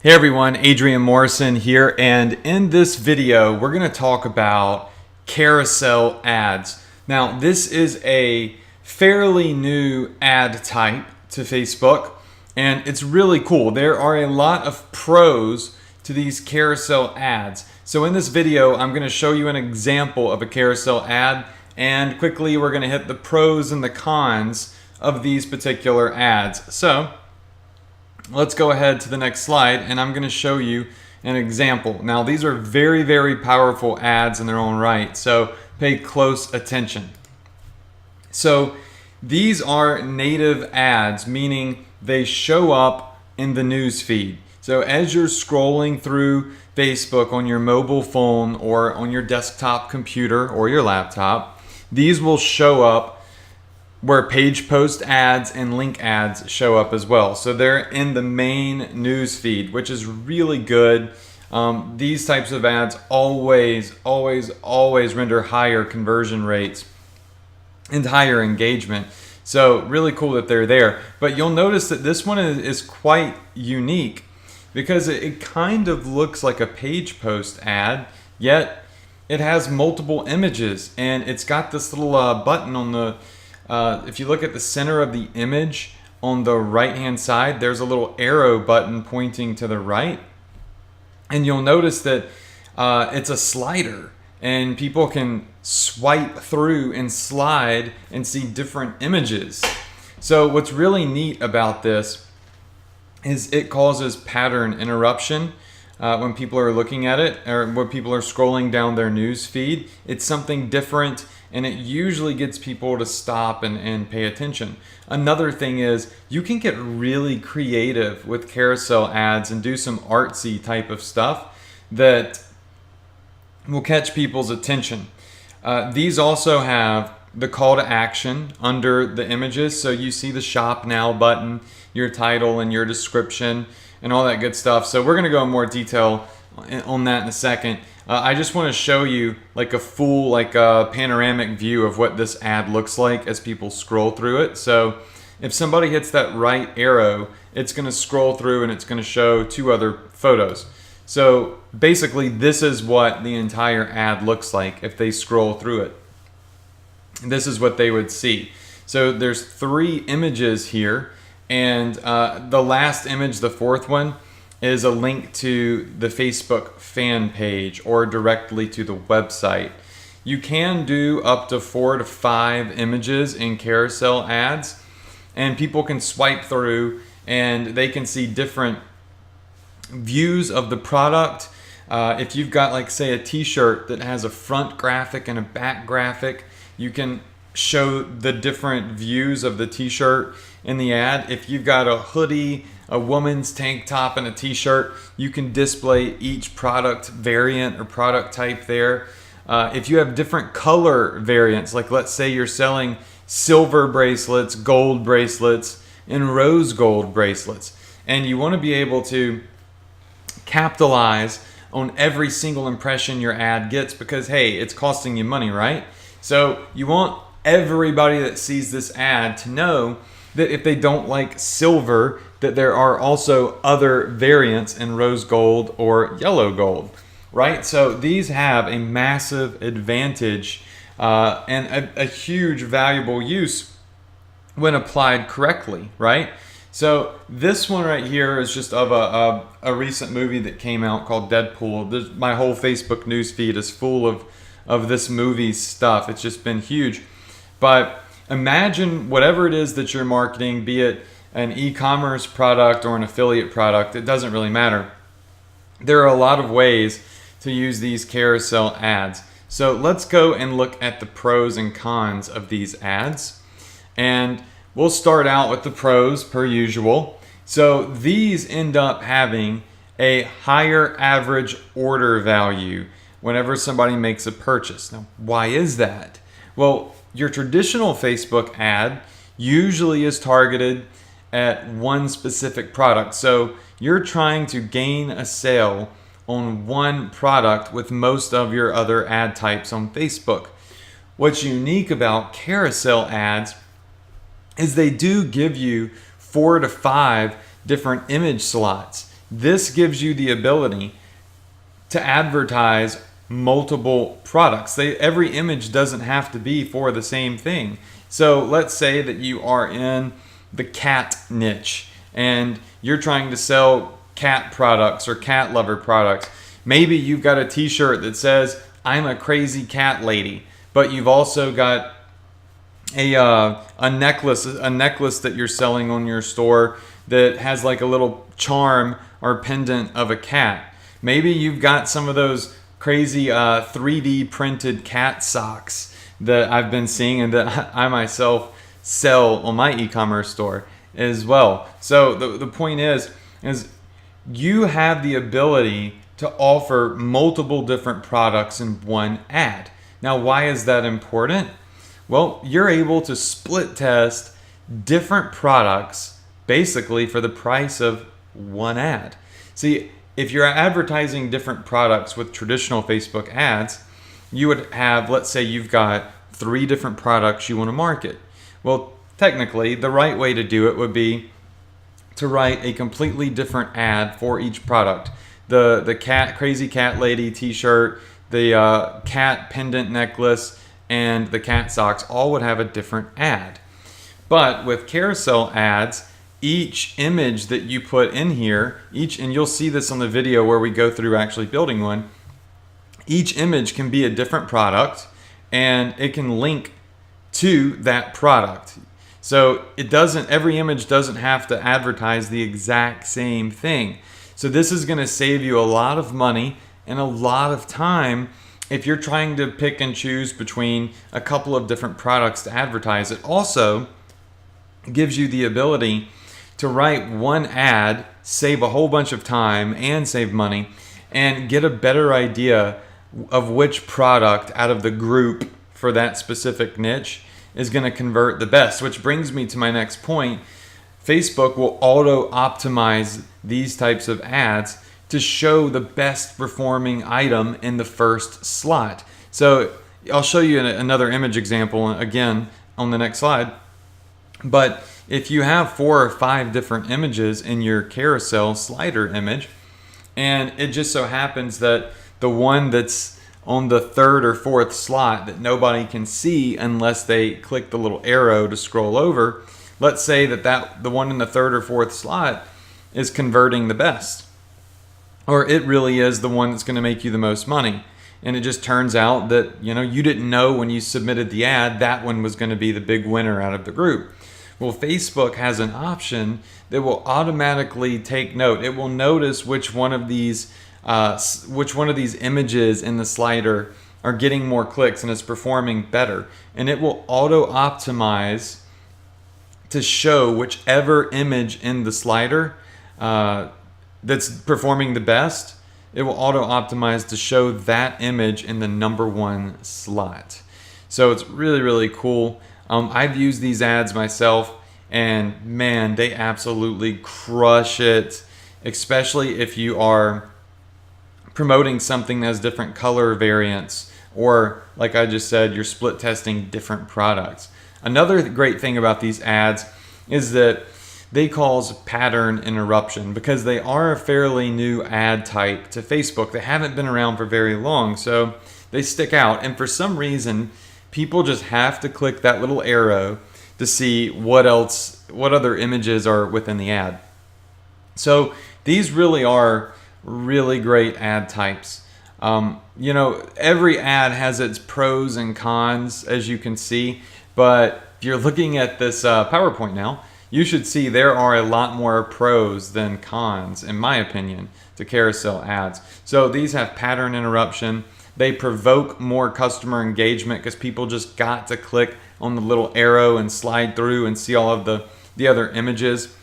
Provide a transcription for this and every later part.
Hey everyone, Adrian Morrison here, and in this video we're going to talk about carousel ads. Now this is a fairly new ad type to Facebook, and it's really cool. There are a lot of pros to these carousel ads. So in this video I'm going to show you an example of a carousel ad, and quickly we're going to hit the pros and the cons of these particular ads. So let's go ahead to the next slide, and I'm going to show you an example. Now these are very, very powerful ads in their own right, so pay close attention. So these are native ads, meaning they show up in the news feed. So as you're scrolling through Facebook on your mobile phone or on your desktop computer or your laptop, these will show up where page post ads and link ads show up as well. So they're in the main news feed, which is really good. These types of ads always render higher conversion rates and higher engagement. So really cool that they're there. But you'll notice that this one is quite unique because it kind of looks like a page post ad, yet it has multiple images, and it's got this little button on the if you look at the center of the image on the right hand side, there's a little arrow button pointing to the right, and you'll notice that it's a slider, and people can swipe through and slide and see different images. So what's really neat about this is it causes pattern interruption when people are looking at it, or when people are scrolling down their news feed. It's something different, and it usually gets people to stop and pay attention. Another thing is you can get really creative with carousel ads and do some artsy type of stuff that will catch people's attention. These also have the call to action under the images. So you see the shop now button, your title and your description and all that good stuff. So we're going to go in more detail on that in a second. I just want to show you like a full panoramic view of what this ad looks like as people scroll through it. So if somebody hits that right arrow, it's going to scroll through and it's going to show two other photos. So basically this is what the entire ad looks like if they scroll through it. This is what they would see. So there's 3 images here, and the last image, the 4th one, is a link to the Facebook fan page or directly to the website. You can do up to 4 to 5 images in carousel ads, and people can swipe through and they can see different views of the product. If you've got, like, say, a t-shirt that has a front graphic and a back graphic, you can show the different views of the t-shirt in the ad. If you've got a hoodie, a woman's tank top, and a t-shirt, you can display each product variant or product type there. If you have different color variants, like let's say you're selling silver bracelets, gold bracelets, and rose gold bracelets, and you want to be able to capitalize on every single impression your ad gets, because hey, it's costing you money, right? So you want everybody that sees this ad to know that if they don't like silver, that there are also other variants in rose gold or yellow gold, right? So these have a massive advantage and a huge valuable use when applied correctly, right? So this one right here is just of a recent movie that came out called Deadpool. My whole Facebook news feed is full of this movie stuff. It's just been huge. But imagine whatever it is that you're marketing, be it an e-commerce product or an affiliate product, it doesn't really matter. There are a lot of ways to use these carousel ads. So let's go and look at the pros and cons of these ads. And we'll start out with the pros per usual. So these end up having a higher average order value whenever somebody makes a purchase. Now, why is that? Well, your traditional Facebook ad usually is targeted at one specific product. So you're trying to gain a sale on one product with most of your other ad types on Facebook. What's unique about carousel ads is they do give you 4 to 5 different image slots. This gives you the ability to advertise multiple products. Every image doesn't have to be for the same thing. So let's say that you are in the cat niche and you're trying to sell cat products or cat lover products. Maybe you've got a t-shirt that says, "I'm a crazy cat lady," but you've also got a necklace that you're selling on your store that has like a little charm or pendant of a cat. Maybe you've got some of those crazy 3D printed cat socks that I've been seeing and that I myself sell on my e-commerce store as well. So the point is you have the ability to offer multiple different products in one ad. Now, why is that important? Well, you're able to split test different products basically for the price of one ad. See, if you're advertising different products with traditional Facebook ads, you would have, let's say you've got 3 different products you want to market. Well, technically, the right way to do it would be to write a completely different ad for each product. The crazy cat lady t-shirt, the cat pendant necklace, and the cat socks all would have a different ad. But with carousel ads, each image that you put in here, and you'll see this on the video where we go through actually building one, each image can be a different product and it can link to that product. So every image doesn't have to advertise the exact same thing. So this is going to save you a lot of money and a lot of time if you're trying to pick and choose between a couple of different products to advertise. It also gives you the ability to write one ad, save a whole bunch of time and save money, and get a better idea of which product out of the group for that specific niche is going to convert the best. Which brings me to my next point. Facebook will auto optimize these types of ads to show the best performing item in the first slot. So I'll show you another image example again on the next slide. But if you have 4 or 5 different images in your carousel slider image, and it just so happens that the one that's on the 3rd or 4th slot that nobody can see unless they click the little arrow to scroll over, let's say that the one in the 3rd or 4th slot is converting the best, or it really is the one that's going to make you the most money. And it just turns out that you didn't know when you submitted the ad that one was going to be the big winner out of the group. Well, Facebook has an option that will automatically take note. It will notice which one of these images in the slider are getting more clicks and is performing better, and it will auto optimize to show whichever image in the slider that's performing the best. It will auto optimize to show that image in the number 1 slot. So it's really, really cool. I've used these ads myself, and man, they absolutely crush it, especially if you are promoting something that has different color variants, or like I just said, you're split testing different products. Another great thing about these ads is that they cause pattern interruption because they are a fairly new ad type to Facebook. They haven't been around for very long, so they stick out. And for some reason, people just have to click that little arrow to see what other images are within the ad. So these really are really great ad types. Every ad has its pros and cons, as you can see, but if you're looking at this PowerPoint now, you should see there are a lot more pros than cons, in my opinion, to carousel ads. So these have pattern interruption. They provoke more customer engagement because people just got to click on the little arrow and slide through and see all of the other images.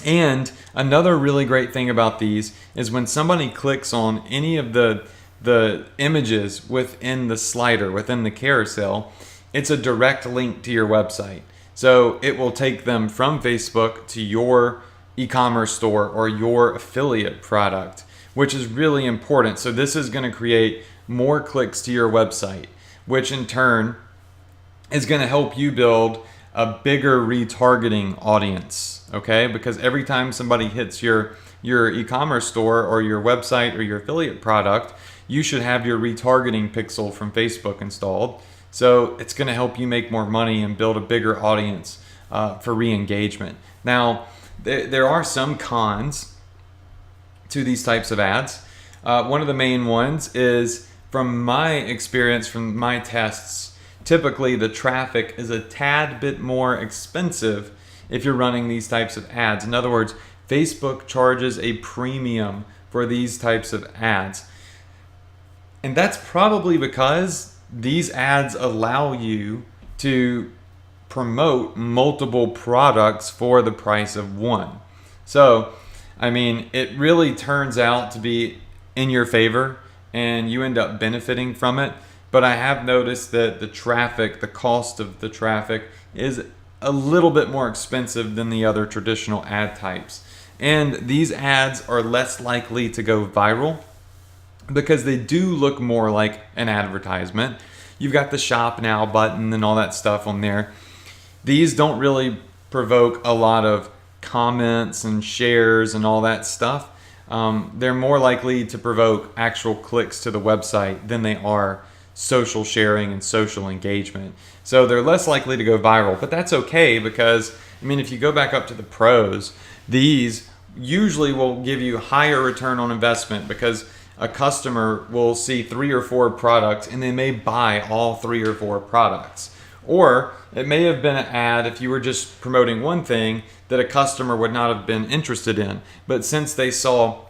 And another really great thing about these is when somebody clicks on any of the images within the slider, within the carousel, it's a direct link to your website. So it will take them from Facebook to your e-commerce store or your affiliate product, which is really important. So this is going to create more clicks to your website, which in turn is going to help you build a bigger retargeting audience, okay? Because every time somebody hits your e-commerce store or your website or your affiliate product, you should have your retargeting pixel from Facebook installed. So it's going to help you make more money and build a bigger audience for re-engagement. Now, there are some cons to these types of ads. One of the main ones is, from my experience, from my tests, typically the traffic is a tad bit more expensive if you're running these types of ads. In other words, Facebook charges a premium for these types of ads. And that's probably because these ads allow you to promote multiple products for the price of one. So, I mean, it really turns out to be in your favor and you end up benefiting from it. But I have noticed that the traffic, the cost of the traffic, is a little bit more expensive than the other traditional ad types. And these ads are less likely to go viral because they do look more like an advertisement. You've got the shop now button and all that stuff on there. These don't really provoke a lot of comments and shares and all that stuff. They're more likely to provoke actual clicks to the website than they are social sharing and social engagement. So they're less likely to go viral, but that's okay because, I mean, if you go back up to the pros, these usually will give you higher return on investment because a customer will see 3 or 4 products and they may buy all 3 or 4 products. Or it may have been an ad, if you were just promoting one thing, that a customer would not have been interested in. But since they saw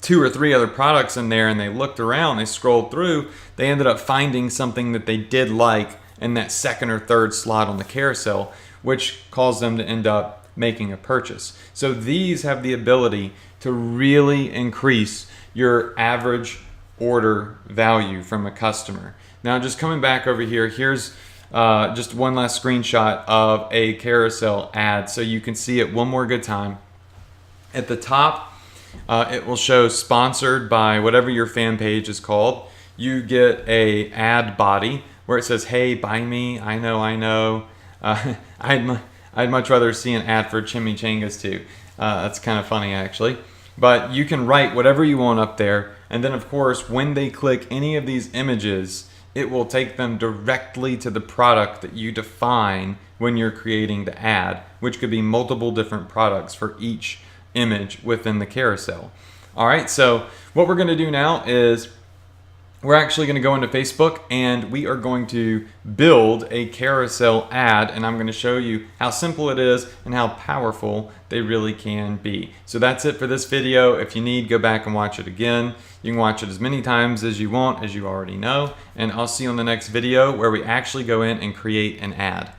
2 or 3 other products in there and they looked around, they scrolled through, they ended up finding something that they did like in that second or third slot on the carousel, which caused them to end up making a purchase. So these have the ability to really increase your average order value from a customer. Now, just coming back over here, here's just one last screenshot of a carousel ad so you can see it one more good time. At the top, it will show sponsored by whatever your fan page is called. You get a ad body where it says, "Hey, buy me. I know. I'd much rather see an ad for chimichangas too." That's kind of funny, actually. But you can write whatever you want up there, and then of course, when they click any of these images, it will take them directly to the product that you define when you're creating the ad, which could be multiple different products for each image within the carousel. All right, so what we're going to do now is we're actually going to go into Facebook and we are going to build a carousel ad, and I'm going to show you how simple it is and how powerful they really can be. So that's it for this video. If you need, go back and watch it again. You can watch it as many times as you want, as you already know, and I'll see you on the next video where we actually go in and create an ad.